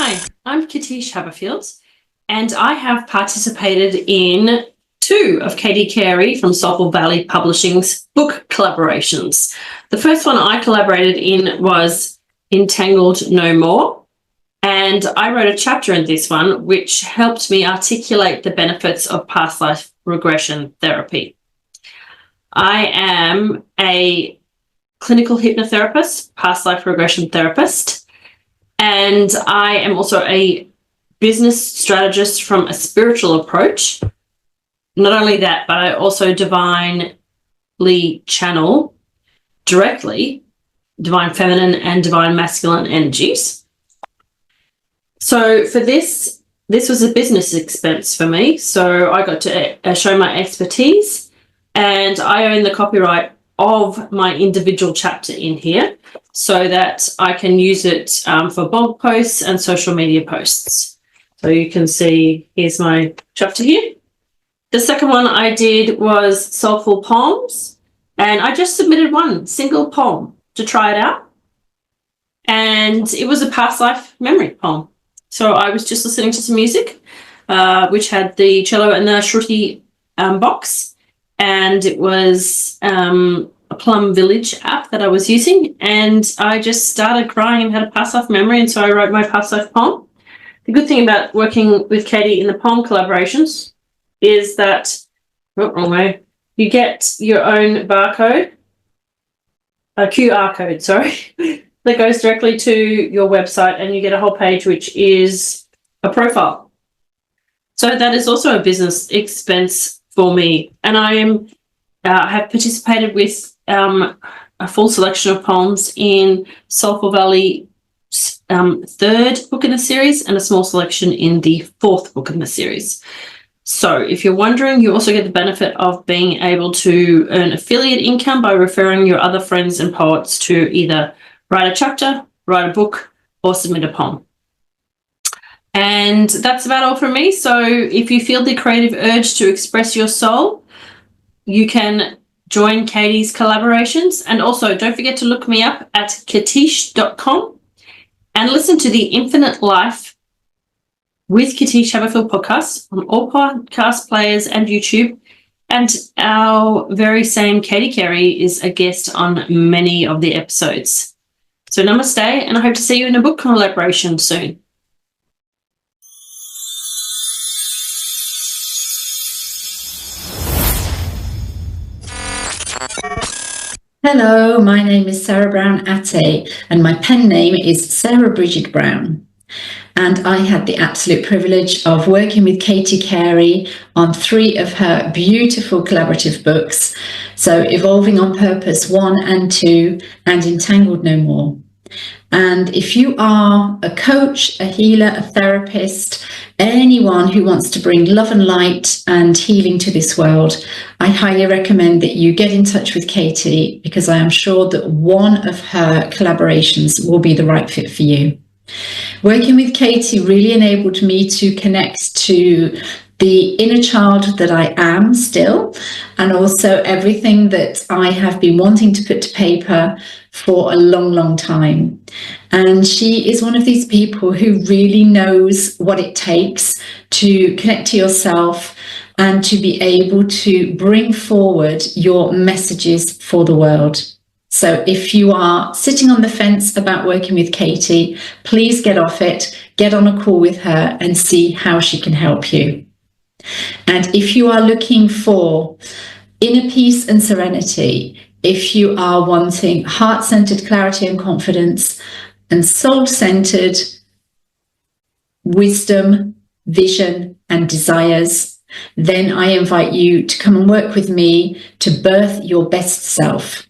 Hi, I'm Katish Haberfield, and I have participated in 2 of Carey from Soulful Valley Publishing's book collaborations. The first one I collaborated in was Entangled No More, and I wrote a chapter in this one which helped me articulate the benefits of past life regression therapy. I am a clinical hypnotherapist, past life regression therapist, and I am also a business strategist from a spiritual approach. Not only that, but I also divinely channel directly divine feminine and divine masculine energies. So for this was a business expense for me. So I got to show my expertise, and I own the copyright of my individual chapter in here so that I can use it for blog posts and social media posts. So you can see, here's my chapter here. The second one I did was Soulful Poems, and I just submitted one single poem to try it out. And it was a past life memory poem. So I was just listening to some music, which had the cello and the shruti box, and it was a Plum Village app that I was using, and I just started crying and had a past life memory, and so I wrote my past life poem. The good thing about working with Katie in the poem collaborations is that, wrong way, you get your own barcode, a QR code, sorry, that goes directly to your website, and you get a whole page which is a profile. So that is also a business expense for me, and I have participated with a full selection of poems in Soulful Valley 3rd book in the series, and a small selection in the 4th book in the series. So if you're wondering, you also get the benefit of being able to earn affiliate income by referring your other friends and poets to either write a chapter, write a book, or submit a poem. And that's about all from me. So if you feel the creative urge to express your soul, you can join Katie's collaborations. And also don't forget to look me up at katish.com and listen to the Infinite Life with Katish Haberfield podcast on all podcast players and YouTube. And our very same Katie Carey is a guest on many of the episodes. So namaste, and I hope to see you in a book collaboration soon. Hello, my name is Sarah Brown-Atte, and my pen name is Sarah Bridget Brown. And I had the absolute privilege of working with Katie Carey on 3 of her beautiful collaborative books. So Evolving on Purpose 1 and 2, and Entangled No More. And if you are a coach, a healer, a therapist, anyone who wants to bring love and light and healing to this world, I highly recommend that you get in touch with Katie, because I am sure that one of her collaborations will be the right fit for you. Working with Katie really enabled me to connect to the inner child that I am still, and also everything that I have been wanting to put to paper for a long, long time. And she is one of these people who really knows what it takes to connect to yourself and to be able to bring forward your messages for the world. So if you are sitting on the fence about working with Katie, please get off it, get on a call with her and see how she can help you. And if you are looking for inner peace and serenity, if you are wanting heart-centered clarity and confidence, and soul-centered wisdom, vision, and desires, then I invite you to come and work with me to birth your best self.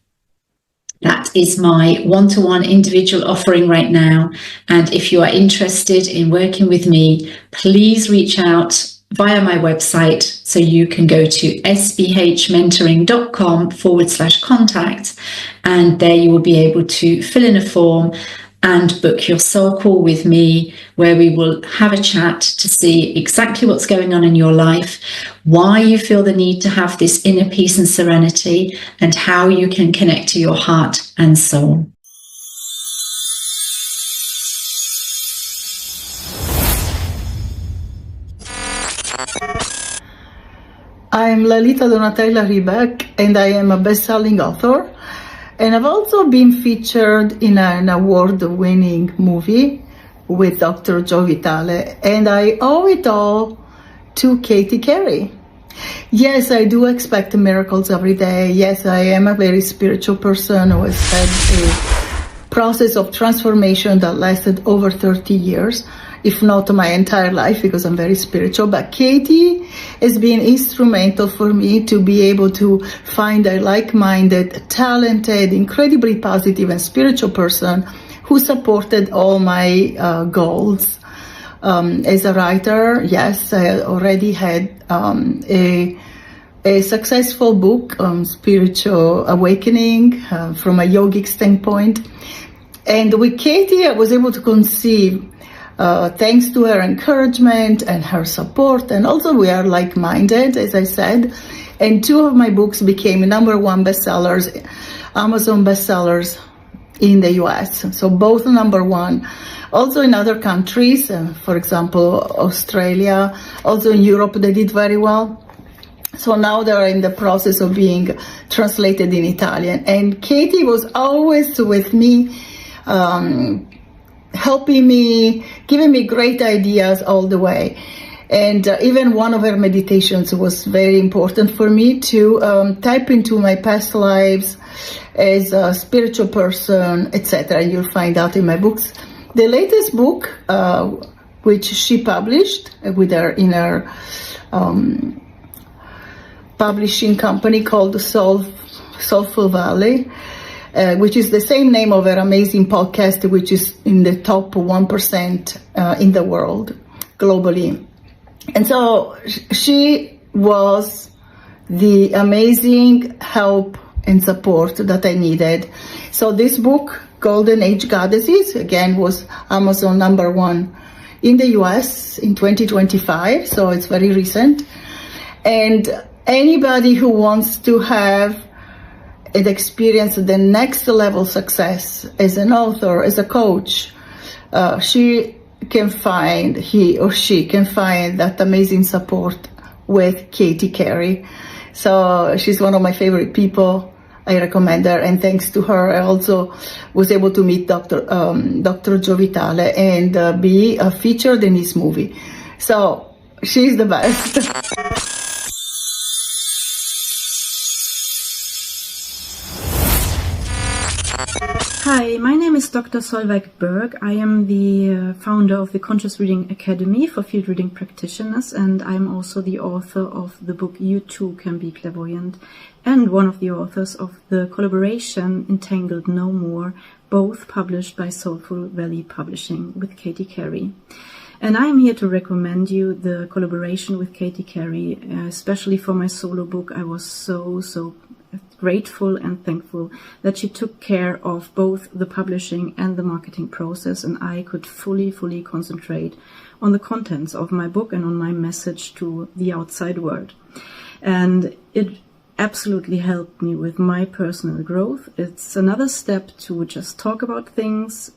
That is my one-to-one individual offering right now. And if you are interested in working with me, please reach out via my website. So you can go to sbhmentoring.com/contact, and there you will be able to fill in a form and book your soul call with me, where we will have a chat to see exactly what's going on in your life, why you feel the need to have this inner peace and serenity, and how you can connect to your heart and soul. I'm Lalita Donatella Ribec, and I am a best-selling author. And I've also been featured in an award-winning movie with Dr. Joe Vitale, and I owe it all to Katie Carey. Yes, I do expect miracles every day. Yes, I am a very spiritual person who has had a process of transformation that lasted over 30 years, if not my entire life, because I'm very spiritual. But Katie has been instrumental for me to be able to find a like-minded, talented, incredibly positive and spiritual person who supported all my goals. As a writer, yes, I already had a successful book, Spiritual Awakening, from a yogic standpoint. And with Katie, I was able to conceive, thanks to her encouragement and her support, and also we are like-minded, as I said, and 2 of my books became #1 bestsellers, Amazon bestsellers in the US. So both #1. Also in other countries, for example, Australia, also in Europe, they did very well. So now they're in the process of being translated in Italian. And Katie was always with me, helping me, giving me great ideas all the way. And even one of her meditations was very important for me to tap into my past lives as a spiritual person, etc. And you'll find out in my books. The latest book, which she published with her in her publishing company called Soulful Valley, which is the same name of her amazing podcast, which is in the top 1% in the world globally. And so she was the amazing help and support that I needed. So this book, Golden Age Goddesses, again, was Amazon #1 in the US in 2025, so it's very recent. And anybody who wants to have and experience the next level success as an author, as a coach, he or she can find that amazing support with Katie Carey. So she's one of my favorite people. I recommend her, and thanks to her, I also was able to meet Dr. Joe Vitale and be featured in his movie. So she's the best. Hi, my name is Dr. Solveig Berg. I am the founder of the Conscious Reading Academy for field reading practitioners, and I'm also the author of the book You Too Can Be Clairvoyant, and one of the authors of the collaboration Entangled No More, both published by Soulful Valley Publishing with Katie Carey. And I'm here to recommend you the collaboration with Katie Carey, especially for my solo book. I was so grateful and thankful that she took care of both the publishing and the marketing process, and I could fully concentrate on the contents of my book and on my message to the outside world. And it absolutely helped me with my personal growth. It's another step to just talk about things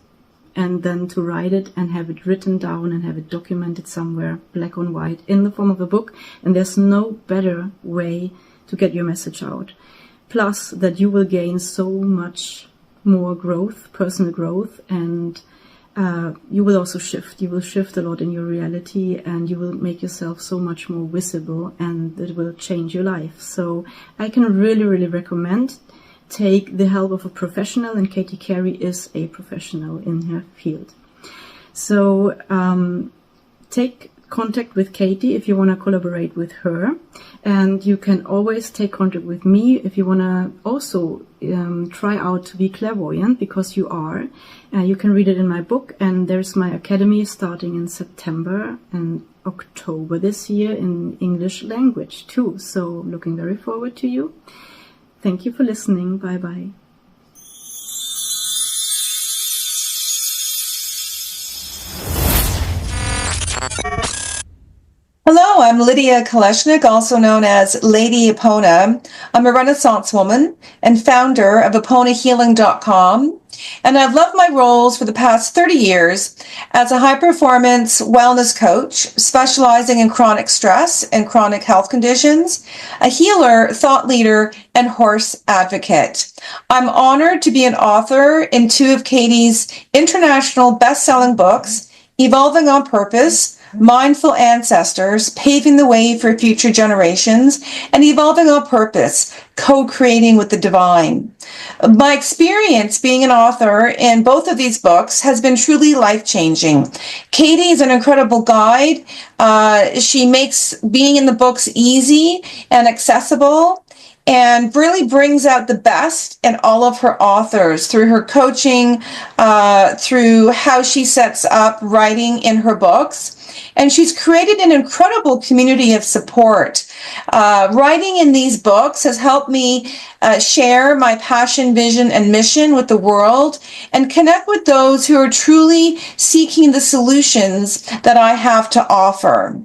and then to write it and have it written down and have it documented somewhere, black on white, in the form of a book. And there's no better way to get your message out. Plus that you will gain so much more growth, personal growth, and you will also shift. You will shift a lot in your reality, and you will make yourself so much more visible, and it will change your life. So I can really recommend take the help of a professional, and Katie Carey is a professional in her field. So take contact with Katie if you want to collaborate with her, and you can always take contact with me if you want to also try out to be clairvoyant, because you are. You can read it in my book, and there's my academy starting in September and October this year in English language too. So looking very forward to you. Thank you for listening. Bye bye. Hello, I'm Lydia Koleshnik, also known as Lady Epona. I'm a Renaissance woman and founder of EponaHealing.com. And I've loved my roles for the past 30 years as a high-performance wellness coach, specializing in chronic stress and chronic health conditions, a healer, thought leader, and horse advocate. I'm honored to be an author in two of Katie's international best-selling books, Evolving on Purpose, Mindful Ancestors, Paving the Way for Future Generations, and Evolving on Purpose, Co-Creating with the Divine. My experience being an author in both of these books has been truly life-changing. Katie is an incredible guide. She makes being in the books easy and accessible, and really brings out the best in all of her authors through her coaching, through how she sets up writing in her books. And she's created an incredible community of support. Writing in these books has helped me share my passion, vision, and mission with the world and connect with those who are truly seeking the solutions that I have to offer.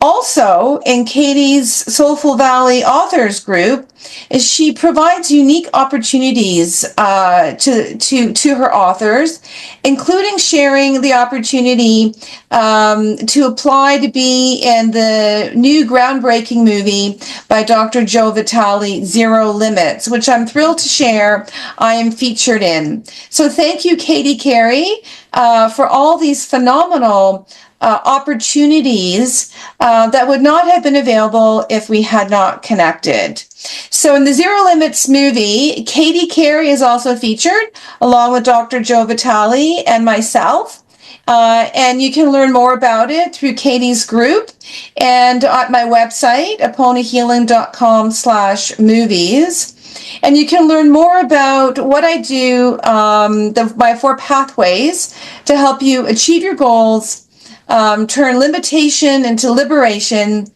Also, in Katie's Soulful Valley Authors Group, is she provides unique opportunities to her authors, including sharing the opportunity to apply to be in the new groundbreaking movie by Dr. Joe Vitale, Zero Limits, which I'm thrilled to share I am featured in. So thank you, Carey, for all these phenomenal opportunities that would not have been available if we had not connected. So in the Zero Limits movie, Carey is also featured along with Dr. Joe Vitale and myself. And you can learn more about it through Katie's group and at my website, EponaHealing.com/movies. And you can learn more about what I do, my 4 pathways to help you achieve your goals, turn limitation into liberation,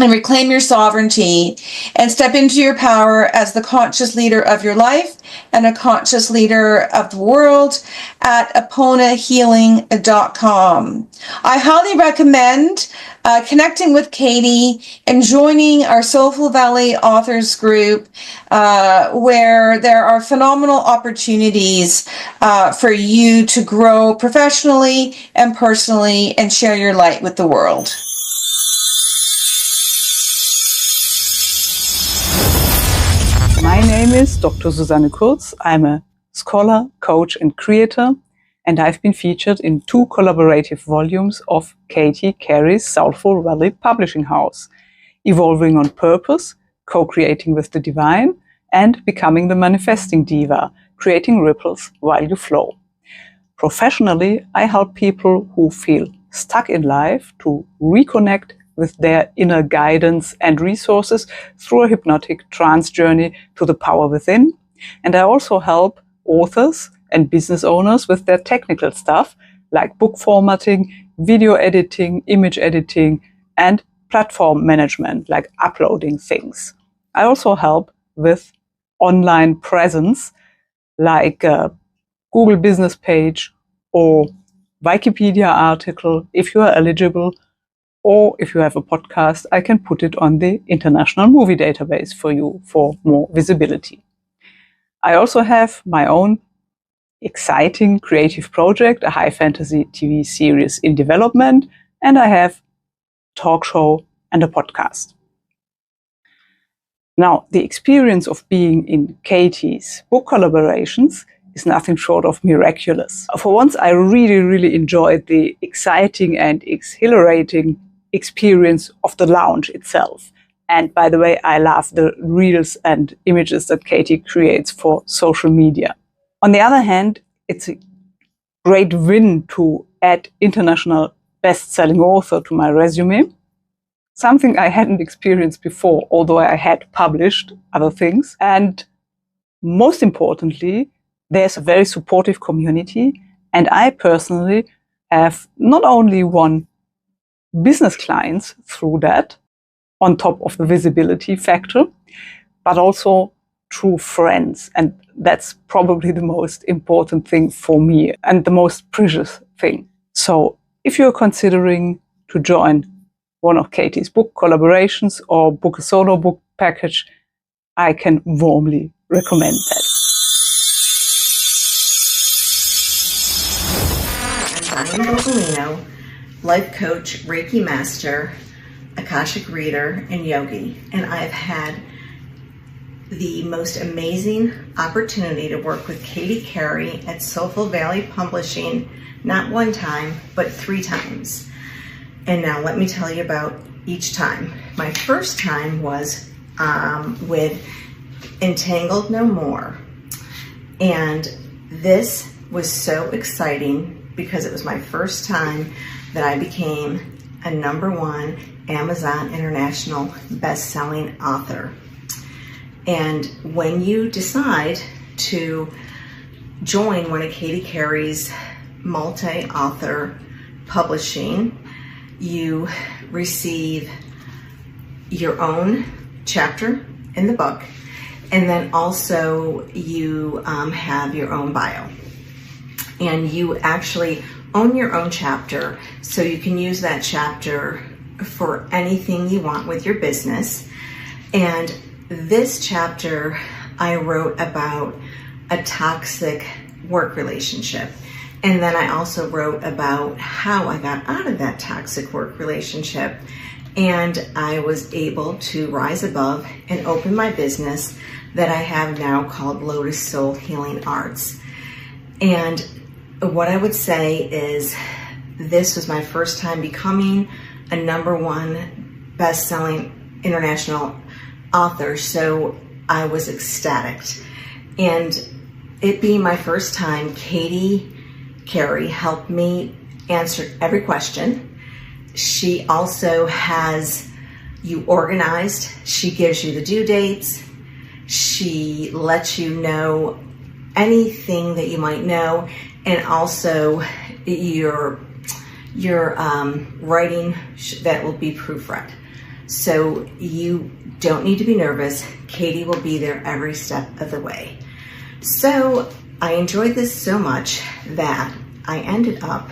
and reclaim your sovereignty and step into your power as the conscious leader of your life and a conscious leader of the world at EponaHealing.com. I highly recommend connecting with Katie and joining our Soulful Valley Authors Group, where there are phenomenal opportunities for you to grow professionally and personally and share your light with the world. My name is Dr. Susanne Kurz. I'm a scholar, coach, and creator, and I've been featured in 2 collaborative volumes of Carey's Soulful Valley Publishing House, Evolving on Purpose, Co-Creating with the Divine, and Becoming the Manifesting Diva, Creating Ripples While You Flow. Professionally, I help people who feel stuck in life to reconnect with their inner guidance and resources through a hypnotic trance journey to the power within. And I also help authors and business owners with their technical stuff, like book formatting, video editing, image editing, and platform management, like uploading things. I also help with online presence, like a Google business page or Wikipedia article, if you are eligible. Or if you have a podcast, I can put it on the International Movie Database for you for more visibility. I also have my own exciting creative project, a high fantasy TV series in development, and I have a talk show and a podcast. Now, the experience of being in Katie's book collaborations is nothing short of miraculous. For once, I really enjoyed the exciting and exhilarating experience of the launch itself. And by the way, I love the reels and images that Katie creates for social media. On the other hand, it's a great win to add international best-selling author to my resume, something I hadn't experienced before, although I had published other things. And most importantly, there's a very supportive community, and I personally have not only won business clients through that, on top of the visibility factor, but also true friends. And that's probably the most important thing for me and the most precious thing. So if you're considering to join one of Katie's book collaborations or book a solo book package, I can warmly recommend that. I'm Diane Bogalino, life coach, Reiki master, Akashic reader, and yogi, and I've had the most amazing opportunity to work with Carey at Soulful Valley Publishing, not one time, but 3 times. And now let me tell you about each time. My first time was with Entangled No More. And this was so exciting because it was my first time that I became a #1 Amazon International best-selling author. And when you decide to join one of Carey's multi-author publishing, you receive your own chapter in the book, and then also you have your own bio. And you actually own your own chapter, so you can use that chapter for anything you want with your business. And this chapter I wrote about a toxic work relationship. And then I also wrote about how I got out of that toxic work relationship, and I was able to rise above and open my business that I have now called Lotus Soul Healing Arts. And what I would say is this was my first time becoming a #1 best-selling international author, so I was ecstatic. And it being my first time, Carey helped me answer every question. She also has you organized. She gives you the due dates. She lets you know anything that you might know, and also your writing that will be proofread. So you don't need to be nervous. Katie will be there every step of the way. So I enjoyed this so much that I ended up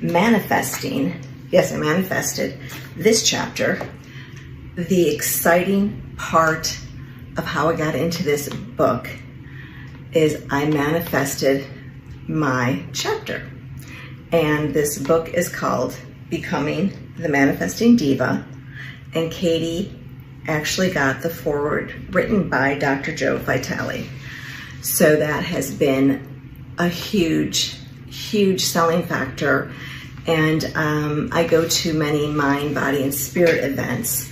manifesting, yes, I manifested this chapter. The exciting part of how I got into this book is I manifested my chapter. And this book is called Becoming the Manifesting Diva. And Katie actually got the foreword written by Dr. Joe Vitale. So that has been a huge selling factor. And I go to many mind, body, and spirit events.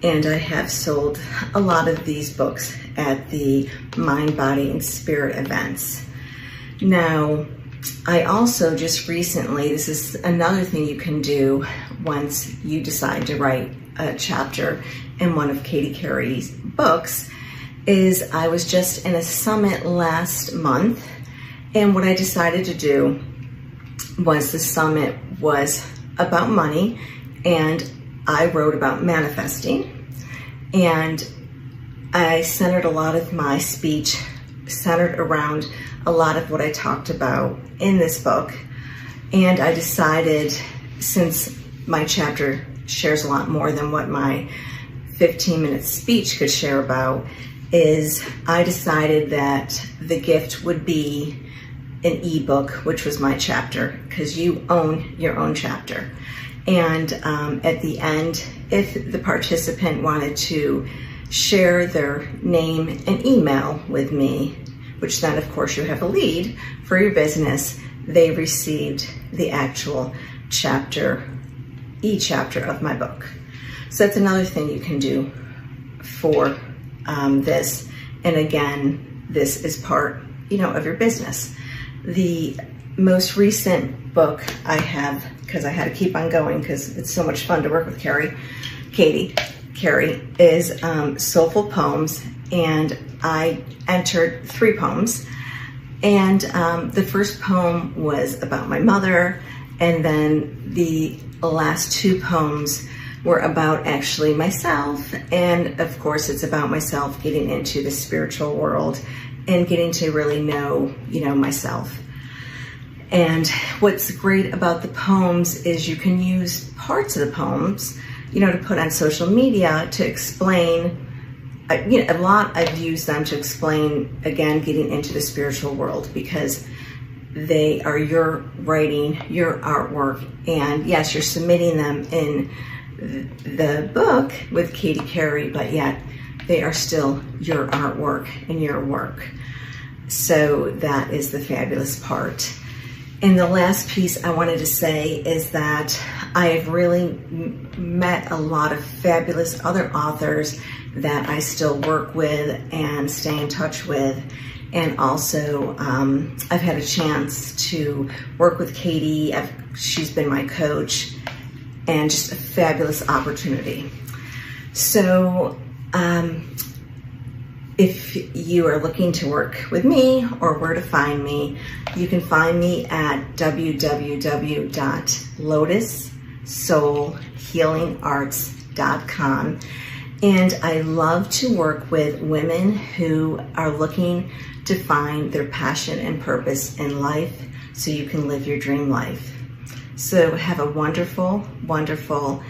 And I have sold a lot of these books at the mind, body, and spirit events. Now, I also just recently, this is another thing you can do once you decide to write a chapter in one of Carey's books, is I was just in a summit last month, and what I decided to do was the summit was about money, and I wrote about manifesting, and I centered a lot of my speech centered around a lot of what I talked about in this book. And I decided, since my chapter shares a lot more than what my 15-minute speech could share about, is I decided that the gift would be an ebook, which was my chapter, because you own your own chapter. And at the end, if the participant wanted to share their name and email with me, which then of course you have a lead for your business, they received the actual chapter, e-chapter of my book. So that's another thing you can do for this. And again, this is part, of your business. The most recent book I have, because I had to keep on going because it's so much fun to work with Carey, is Soulful Poems, and I entered 3 poems. And the first poem was about my mother, and then the last 2 poems were about actually myself. And of course, it's about myself getting into the spiritual world and getting to really know, myself. And what's great about the poems is you can use parts of the poems to put on social media to explain. A lot I've used them to explain, again, getting into the spiritual world, because they are your writing, your artwork, and yes, you're submitting them in the book with Katie Carey, but yet they are still your artwork and your work. So that is the fabulous part. And the last piece I wanted to say is that I have really met a lot of fabulous other authors that I still work with and stay in touch with. And also, I've had a chance to work with Katie. She's been my coach, and just a fabulous opportunity. So, if you are looking to work with me or where to find me, you can find me at www.lotussoulhealingarts.com. And I love to work with women who are looking to find their passion and purpose in life so you can live your dream life. So have a wonderful, wonderful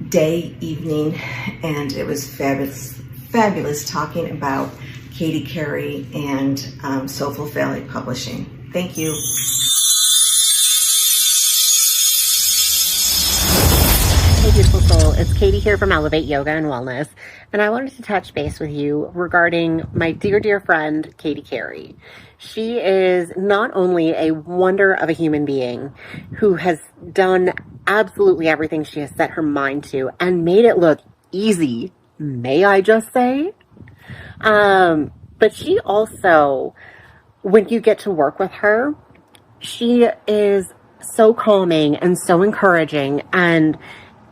day, evening, and it was fabulous talking about Katie Carey and Soulful Valley Publishing. Thank you. Hey beautiful soul, it's Katie here from Elevate Yoga and Wellness, and I wanted to touch base with you regarding my dear friend, Katie Carey. She is not only a wonder of a human being who has done absolutely everything she has set her mind to and made it look easy, may I just say? But she also, when you get to work with her, she is so calming and so encouraging, and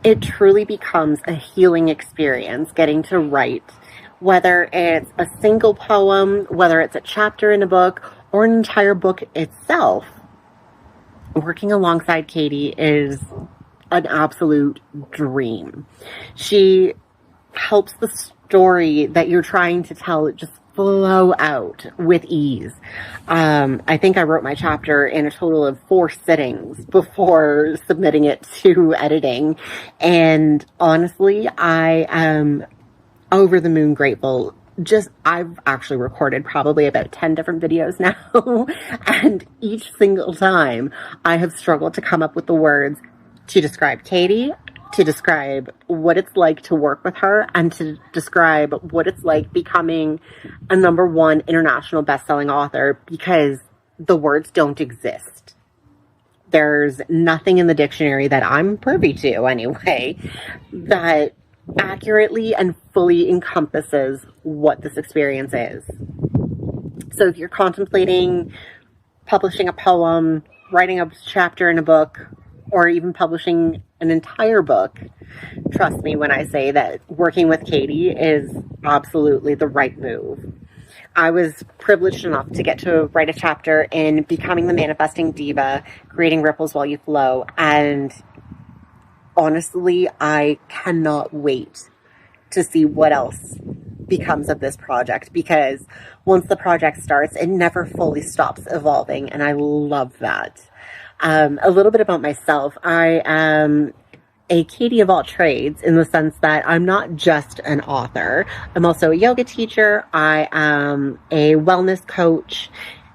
it truly becomes a healing experience getting to write, whether it's a single poem, whether it's a chapter in a book, or an entire book itself. Working alongside Katie is an absolute dream. She helps the story that you're trying to tell just flow out with ease. I think I wrote my chapter in a total of 4 sittings before submitting it to editing. And honestly, I am over the moon grateful. I've actually recorded probably about 10 different videos now. And each single time I have struggled to come up with the words to describe Katie, to describe what it's like to work with her, and to describe what it's like becoming a #1 international best-selling author, because the words don't exist. There's nothing in the dictionary that I'm privy to anyway that accurately and fully encompasses what this experience is. So if you're contemplating publishing a poem, writing a chapter in a book, or even publishing an entire book, trust me when I say that working with Katie is absolutely the right move. I was privileged enough to get to write a chapter in Becoming the Manifesting Diva, Creating Ripples While You Flow, and honestly, I cannot wait to see what else becomes of this project, because once the project starts, it never fully stops evolving, and I love that. A little bit about myself. I am a Katie of all trades, in the sense that I'm not just an author. I'm also a yoga teacher. I am a wellness coach,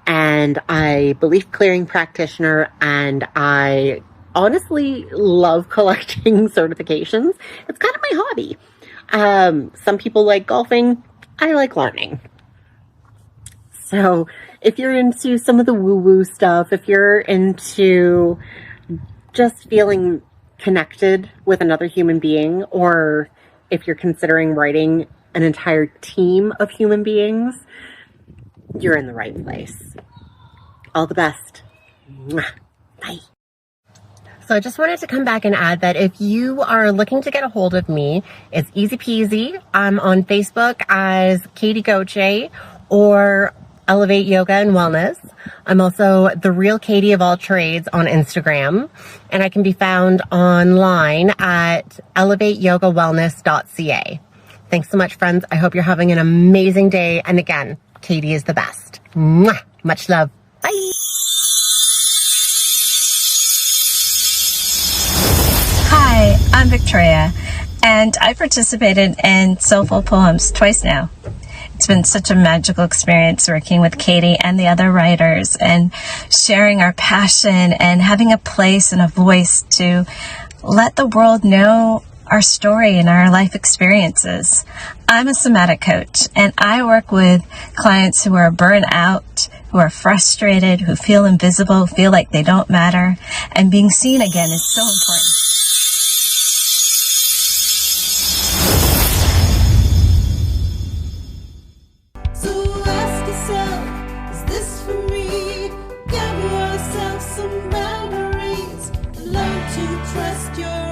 and I belief clearing practitioner, and I honestly love collecting certifications. It's kind of my hobby. Some people like golfing. I like learning. So if you're into some of the woo-woo stuff, if you're into just feeling connected with another human being, or if you're considering writing an entire team of human beings, you're in the right place. All the best. Mwah. Bye. So I just wanted to come back and add that if you are looking to get a hold of me, it's easy peasy. I'm on Facebook as Katie Goche or Elevate Yoga and Wellness. I'm also the Real Katie of All Trades on Instagram, and I can be found online at elevateyogawellness.ca. Thanks so much, friends. I hope you're having an amazing day. And again, Katie is the best. Mwah! Much love. Bye. Hi, I'm Victoria, and I participated in Soulful Poems twice now. It's been such a magical experience working with Katie and the other writers and sharing our passion and having a place and a voice to let the world know our story and our life experiences. I'm a somatic coach, and I work with clients who are burnt out, who are frustrated, who feel invisible, feel like they don't matter, and being seen again is so important. So ask yourself, is this for me? Give yourself some boundaries. Learn to trust your